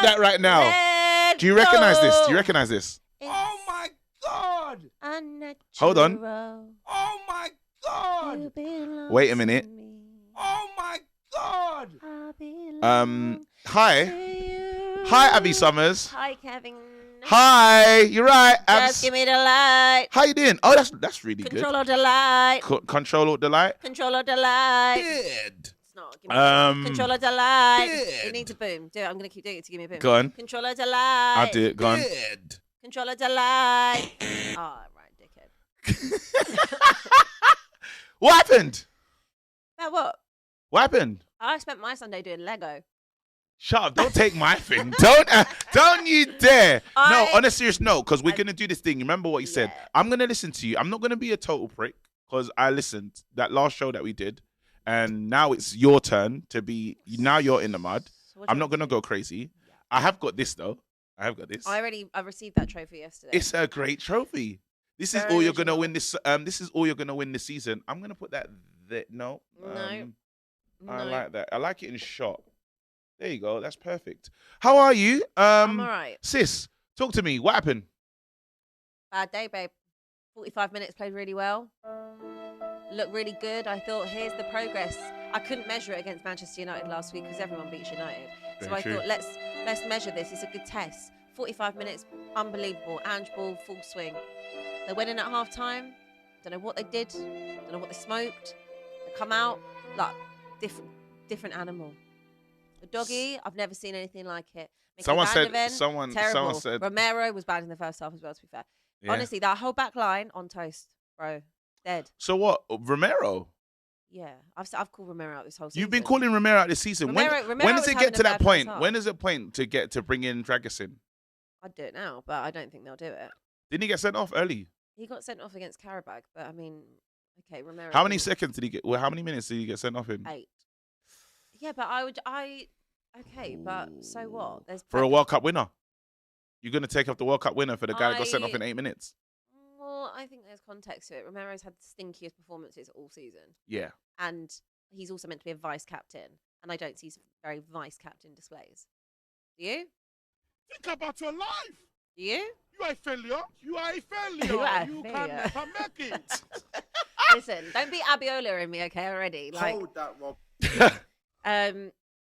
that right now. Red Do you recognize this? gold. Do you recognize this? Oh my God! Unnatural. Hold on. Oh my God! You belong Wait a to minute. me. Oh my God! I belong Hi. to you. Hi, Abby Summers. Hi, Kevin. Hi. You're right, Just Abs. give me the light. How you doing? Oh, that's really Control of the light. good. Control the light. Control of the light. Dead. It's not. Give me the light. Control of the light. Dead. It needs a boom. Do it. I'm going to keep doing it to give me a boom. Go on. Control of the light. I'll do it. Go on. Dead. Control of the light. Oh, right, dickhead. What happened? Now what? What happened? I spent my Sunday doing Lego. Shut up. Don't take my thing. Don't you dare. No, on a serious note, because we're going to do this thing. Remember what you said. I'm going to listen to you. I'm not going to be a total prick because I listened that last show that we did. And now it's your turn to be, now you're in the mud. So I'm not going to go crazy. I have got this though. I received that trophy yesterday. It's a great trophy. This is Very all you're going to original. win this. This is all you're going to win this season. I'm going to put that there. No. I No. like that. I like it in shot. There you go. That's perfect. How are you? I'm all right. Sis, talk to me. What happened? Bad day, babe. 45 minutes, played really well. Looked really good. I thought, here's the progress. I couldn't measure it against Manchester United last week because everyone beats United. So Very I true. thought, let's measure this. It's a good test. 45 minutes, unbelievable. Ange ball, full swing. They went in at half time. Don't know what they did. Don't know what they smoked. They come out like different animal. The doggy, I've never seen anything like it. Mickey Someone Van said. de Ven, Someone terrible. said. Romero was bad in the first half as well, to be fair. Yeah. Honestly, that whole back line on toast, bro. Dead. So what? Romero. Yeah. I've called Romero out this whole season. You've been calling Romero out this season. Romero when was does it having get a to that bad point? first half. When is it point to get to bring in Dragusin? I'd do it now, but I don't think they'll do it. Didn't he get sent off early? He got sent off against Karabakh, but I mean, okay, Romero. How many didn't- seconds did he get? Well, how many minutes did he get sent off in? 8. Yeah, but okay, but so what? There's For a World Cup winner. You're going to take off the World Cup winner for the guy that got sent off in 8 minutes? Well, I think there's context to it. Romero's had the stinkiest performances all season. Yeah. And he's also meant to be a vice captain. And I don't see some very vice captain displays. Do you? Think about your life. Do you? You are a failure. You are a failure. You are a You can failure. never make it. Listen, don't be Abiola in me, okay, already. Like, Hold that, Rob.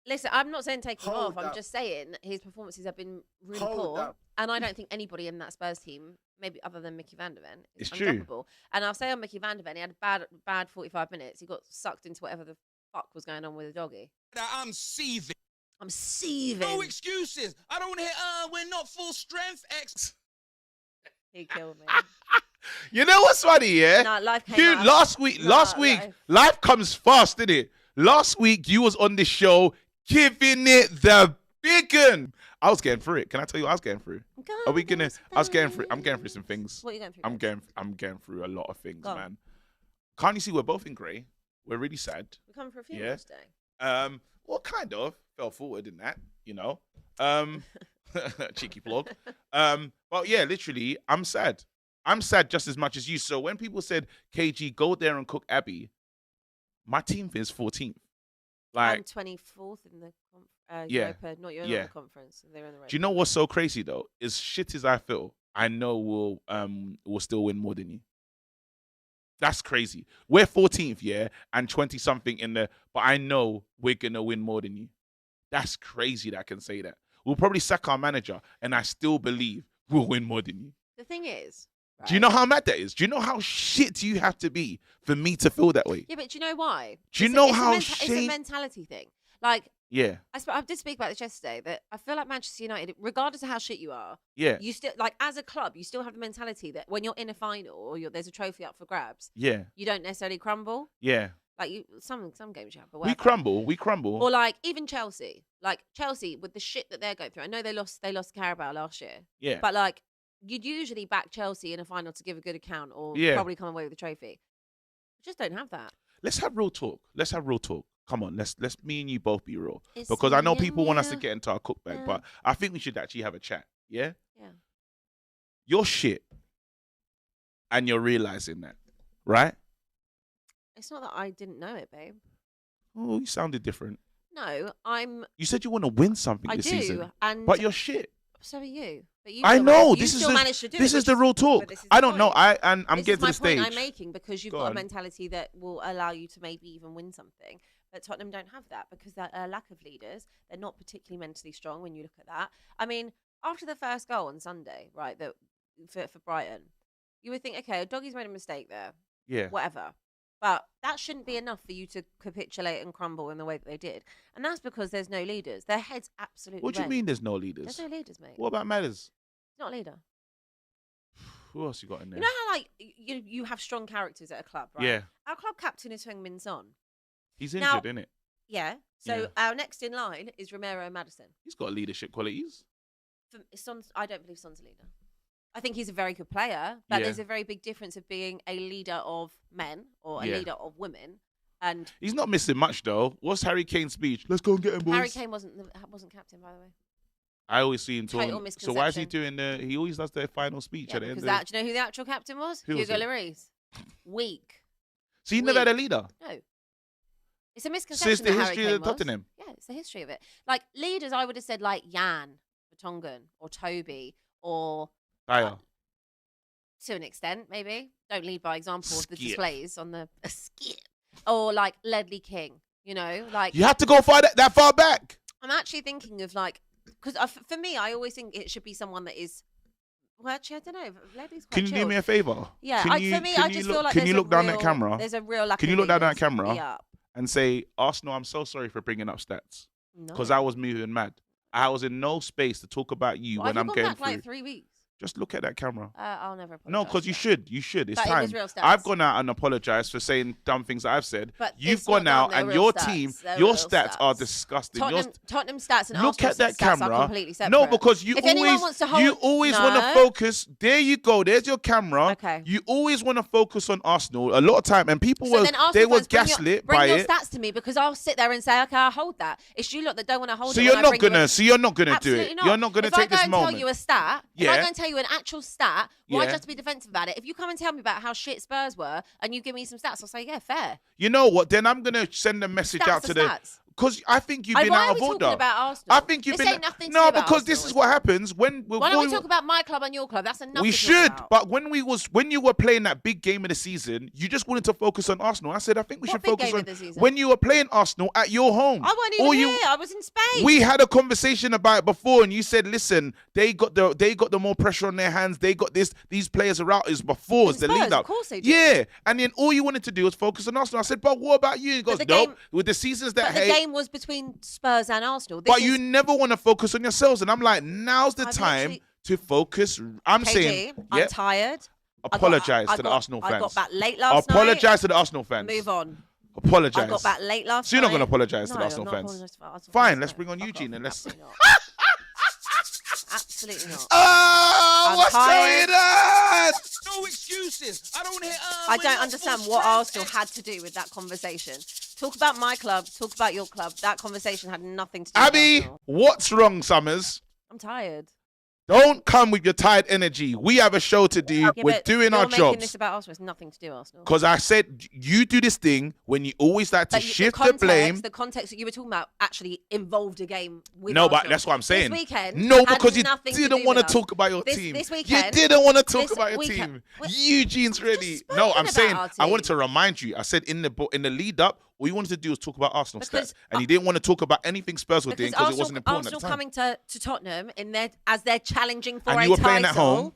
listen, I'm not saying take him Hold off. I'm that. just saying his performances have been really Hold poor. that. And I don't think anybody in that Spurs team, maybe other than Mickey Van de Ven, is It's true. undroppable. And I'll say on Mickey Van de Ven, he had a bad 45 minutes. He got sucked into whatever the fuck was going on with the doggy. I'm seething. I'm seething. No excuses. I don't hear, we're not full strength. He killed me. You know what's funny, yeah? No, life came Dude, out. last week, life comes fast, didn't it? Last week, you was on the show giving it the big un. I was getting through it. Can I tell you what I was getting through? I was getting through. I'm getting through some things. What are you going through? I'm getting through a lot of things, Go on. man. Can't you see we're both in grey? We're really sad. We're coming for a few Yeah. today. Well, kind of fell forward in that, you know. Cheeky plug. But yeah, literally, I'm sad. I'm sad just as much as you. So when people said, KG, go there and cook Abby, my team is 14th. Like, I'm 24th in the Yeah. Europa, not your Yeah. conference. They're in the race. do you know what's so crazy though? As shit as I feel, I know we'll still win more than you. That's crazy. We're 14th, yeah, and 20 something in there, but I know we're gonna win more than you. That's crazy that I can say that. We'll probably sack our manager, and I still believe we'll win more than you. The thing is, right? Do you know how mad that is? Do you know how shit you have to be for me to feel that way? Yeah, but do you know why? Do you It's know it's how it's a mentality thing. Like, Yeah, I did speak about this yesterday, that I feel like Manchester United, regardless of how shit you are, yeah, you still, like, as a club, you still have the mentality that when you're in a final or there's a trophy up for grabs, yeah, you don't necessarily crumble. yeah. Like, some games you have, but We whatever. crumble. Or like even Chelsea, with the shit that they're going through. I know they lost Carabao last year, Yeah, but like you'd usually back Chelsea in a final to give a good account or Yeah. probably come away with the trophy. We just don't have that. let's have real talk. Come on, let's me and you both be real. It's Because I know me people and want us to you. get into our cook bag, Yeah. but I think we should actually have a chat. Yeah? Yeah. You're shit. And you're realizing that, right? It's not that I didn't know it, babe. Oh, you sounded different. No, You said you want to win something I this do, season, and but you're shit. so are you. But you I still know. managed, you This is still the managed to do this it, is the which real but talk. this is I the don't know. point. I'm This getting is to my the stage. point I'm making because you've Go got on. a mentality that will allow you to maybe even win something. But Tottenham don't have that because that lack of leaders. They're not particularly mentally strong when you look at that. I mean, after the first goal on Sunday, right, that for Brighton, you would think, okay, Doggy's made a mistake there, Yeah. whatever. But that shouldn't be enough for you to capitulate and crumble in the way that they did. And that's because there's no leaders. Their heads absolutely What do you bent. mean there's no leaders? There's no leaders, mate. What about Matters? He's not a leader. Who else you got in there? You know how like you have strong characters at a club, right? Yeah. Our club captain is Heung-min Son. He's Now- injured, innit? Yeah. So Yeah. our next in line is Romero Madison. He's got leadership qualities. Son's, I don't believe Son's a leader. I think he's a very good player, but Yeah. there's a very big difference of being a leader of men or a Yeah. leader of women. And He's not missing much though. What's Harry Kane's speech? Let's go and get him, boys. Harry Kane wasn't captain, by the way. I always see him Total talking. So why is he misconception. doing the? He always does the final speech Yeah, at the end. because Of do you know who the actual captain was? Who was Hugo it? Lloris. Weak. So he never had a leader. No. It's a misconception. So it's the that Harry history Kane of was. Tottenham. Yeah, it's the history of it. Like leaders, I would have said like Jan Vertonghen or Toby or Dyer. to an extent, maybe. Don't lead by example of the Skip. displays on the skip. Or like Ledley King, you know, like You have to go that far back. I'm actually thinking of like because for me, I always think it should be someone that is. Well, actually, I don't know. Ledley's quite Can you do chilled. me a favor? Yeah, Can you, for me, can I you just look, feel like can there's you a look down real, that camera? There's a real lack. Can of you look down that leaders. camera? Yeah. And say, Arsenal, I'm so sorry for bringing up stats No. because I was moving mad. I was in no space to talk about you Why when have I'm you going gone back through. like 3 weeks? Just look at that camera. I'll never apologize. No, because for you that. should. You should. It's But it time. was real stats. I've gone out and apologized for saying dumb things that I've said. But You've it's not gone out dumb, they're and real your stats. team, They're your real stats are stats. disgusting. Tottenham stats and Look Arsenal at that stats are camera. completely separate. No, because you If anyone always wants to hold, you always want to No. focus. There you go. There's your camera. Okay. You always want to focus on Arsenal a lot of time, and people So were then Arsenal they were fans, bring gaslit bring by your it. stats to me because I'll sit there and say, okay, I'll hold that. It's you lot that don't want to hold So it. you're when I not bring you gonna. a- So you're not gonna do Absolutely it. not. You're not gonna if take I go this and moment. tell you a stat, if Yeah. I go and tell you an actual stat, why do Yeah. you have to be defensive about it? If you come and tell me about how shit Spurs were and you give me some stats, I'll say, yeah, fair. You know what? Then I'm gonna send a message Stats out are to the stats. because I think you've And been why out are of we order. talking about Arsenal? I think you've This been ain't nothing to no do about because this Arsenal, is is what it? happens when Why don't we talk about my club and your club? That's enough. we to talk should, about. but when you were playing that big game of the season, you just wanted to focus on Arsenal. I said I think we What should big focus game on of the season? when you were playing Arsenal at your home. I wasn't Or even you- here. I was in Spain. We had a conversation about it before, and you said, "Listen, they got the more pressure on their hands. They got this. These players are out." Is before In it's the Spurs, lead up. of course they did. Yeah, and then all you wanted to do was focus on Arsenal. I said, "But what about you?" He goes, the "Nope." game- With the seasons but that the hate, game was between Spurs and Arsenal. This but is, you never want to focus on yourselves. And I'm like, now's the I've time literally- to focus. I'm KG, saying, I'm yeah, tired. apologize to the Arsenal I got fans. back late last night. Apologize to the Arsenal fans. Move on. Apologize. I got back late last So you're not night. going to apologize to No, the I'm Arsenal not fans? apologising for Arsenal Fine, fans, let's no. bring on Fuck Eugene off. and let's. Absolutely not. Absolutely not. Oh, I'm what's tired. going on? No excuses. I don't hear. I we're don't not understand full what strength Arsenal had to do with that conversation. Talk about my club, talk about your club. That conversation had nothing to do with Abby, Arsenal. what's wrong, Summers? I'm tired. Don't come with your tired energy. We have a show to do. Yeah, We're but doing you're our making jobs. this about Arsenal. It's nothing to do with Arsenal. Because I said you do this thing when you always like to But shift the blame. The context that you were talking about actually involved a game with No, but Arsenal. that's what I'm saying. This weekend, No, had because you nothing to didn't do want to with us. talk about your This- team. this You weekend- didn't want to talk this about your weekend- team. we- Eugene's We've ready. just No, I'm spoken saying about I our wanted to team. remind you. I said in the lead up, all you wanted to do was talk about Arsenal Because stats, and you didn't want to talk about anything Spurs were doing Because because it wasn't important Arsenal at the time. coming to Tottenham as they're challenging for And a you were title. playing at home.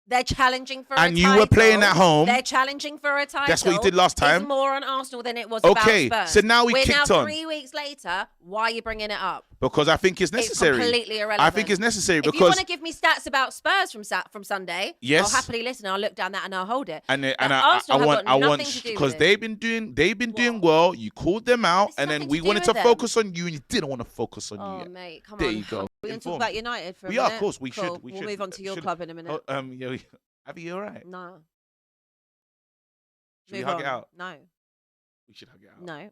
They're challenging for a And title. you were playing at home. They're challenging for a title. That's what you did last time. It's more on Arsenal than it was Okay, about Spurs. so now we We're kicked now on. 3 weeks later. Why are you bringing it up? Because I think it's necessary. It's completely irrelevant. I think it's necessary If you because want to give me stats about Spurs from Sunday, Yes. I'll happily listen. I'll look down that and I'll hold it. and But I Arsenal have want got nothing to do with because it. they've been doing What? well. You called them out, It's and then nothing we to do wanted with to them. focus on you, and you didn't want to focus on Oh, you yet. mate, come There on. you go. We're going to talk Informed. about United for a We minute. are, of course. We Cool. should. We'll move on to your club in a minute. Yeah. Abby, you all right? No. Should we Move hug on. it out? No. We should hug it out. No.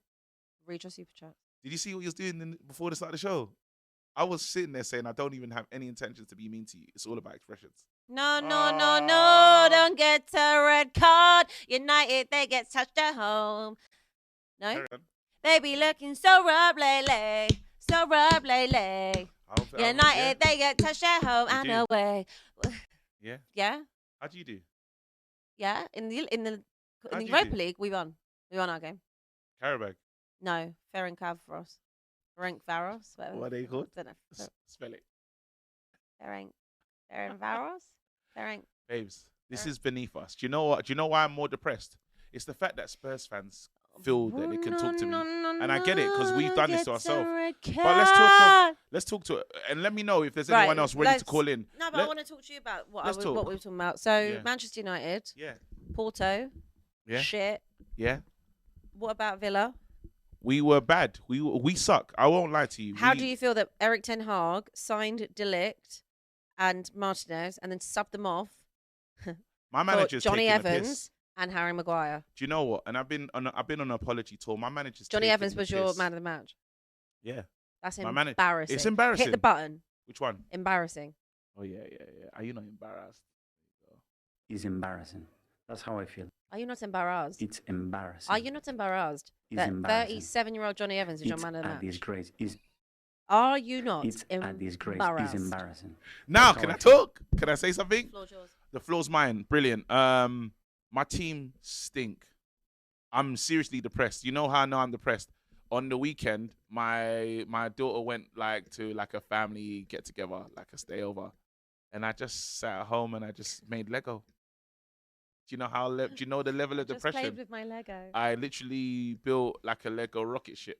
Read your super chat. Did you see what you was doing before the start of the show? I was sitting there saying I don't even have any intentions to be mean to you. It's all about expressions. No, Oh. don't get a red card. United, they get touched at home. No? Carry on. They be looking so rough lately. So rough lately. United, they get touched at home You and do. away. Yeah. Yeah, How do you do? yeah. In the How'd you Europa do? League, we won. We won our game. Carabag. No, Ferenc Varos. Ferenc Varos. Whatever. What are they called? I don't know. Spell it. Ferenc Varos. Ferenc. Babes, this Alright. is beneath us. Do you know what? Do you know why I'm more depressed? It's the fact that Spurs fans feel that they can talk to me. And I get it, 'cause we've done this to ourselves. But let's talk to it. And let me know if there's anyone else ready to call in. No, but Let- I want to talk to you about what Let's what talk. we were talking about. So Yeah. Manchester United, Yeah. Porto, Yeah. shit. Yeah. What about Villa? We were bad. We suck. I won't lie to you. How do you feel that Eric Ten Hag signed Delict and Martinez and then subbed them off My for manager's Johnny taking the piss. Evans and Harry Maguire? Do you know what? And I've been on an apology tour. My manager's Johnny taking Evans the was your piss. man of the match. Yeah. That's My man- embarrassing. it's embarrassing. Hit the button. Which one? Embarrassing. Oh yeah. Are you not embarrassed? Is embarrassing. That's how I feel. Are you not embarrassed? It's embarrassing. Are you not embarrassed It's that embarrassing. 37-year-old Johnny Evans is your It's man of the a match? disgrace. Are you not It's a disgrace. embarrassed? It's embarrassing. Now, That's can how I I feel. talk? Can I say something? Floor's yours. The floor's mine. Brilliant. My team stink. I'm seriously depressed. You know how I know I'm depressed? On the weekend, my daughter went to a family get together, like a stay over, and I just sat at home and I just made Lego. Do you know do you know the level of Just depression? played with my Lego. I literally built like a Lego rocket ship,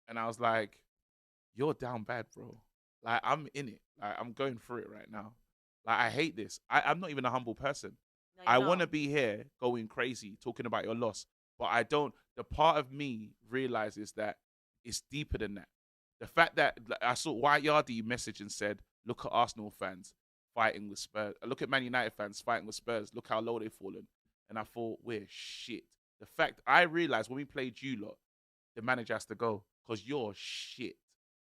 and I was like, "You're down bad, bro. Like I'm in it. Like I'm going through it right now. Like I hate this. I'm not even a humble person. No, you're I not. want to be here going crazy talking about your loss, but I don't. The part of me realizes that it's deeper than that. The fact that I saw White Yardie message and said, "Look at Arsenal fans fighting with Spurs. Look at Man United fans fighting with Spurs. Look how low they've fallen." And I thought, we're shit. The fact I realized when we played you lot, the manager has to go because you're shit.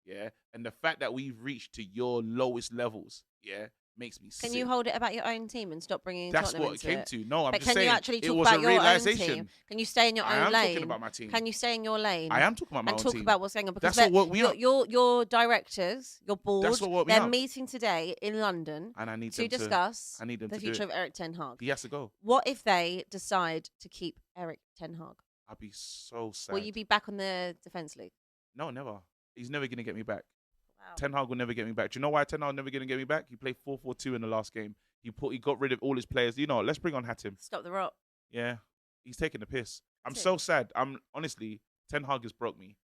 Yeah. And the fact that we've reached to your lowest levels, yeah, makes me sick. Can you hold it about your own team and stop bringing That's Tottenham what it into came it? to. No, I'm But just can saying you actually it talk was about a your own realization. team? Can you stay in your I own am lane? talking about my team. Can you stay in your lane? I am talking about my and own talk team. about what's going on because That's what we are. your directors, your board, what we they're are. meeting today in London And I need to them discuss I need them the to do future it. of Eric Ten Hag. He has to go. What if they decide to keep Eric Ten Hag? I'll be so sad. Will you be back on the defence league? No, never. He's never gonna get me back. Wow. Ten Hag will never get me back. Do you know why Ten Hag never gonna get me back? He played 4-4-2 in the last game. He got rid of all his players. You know, let's bring on Hatim. Stop the rot. Yeah, he's taking the piss. I'm That's it. so sad. I'm honestly, Ten Hag has broke me.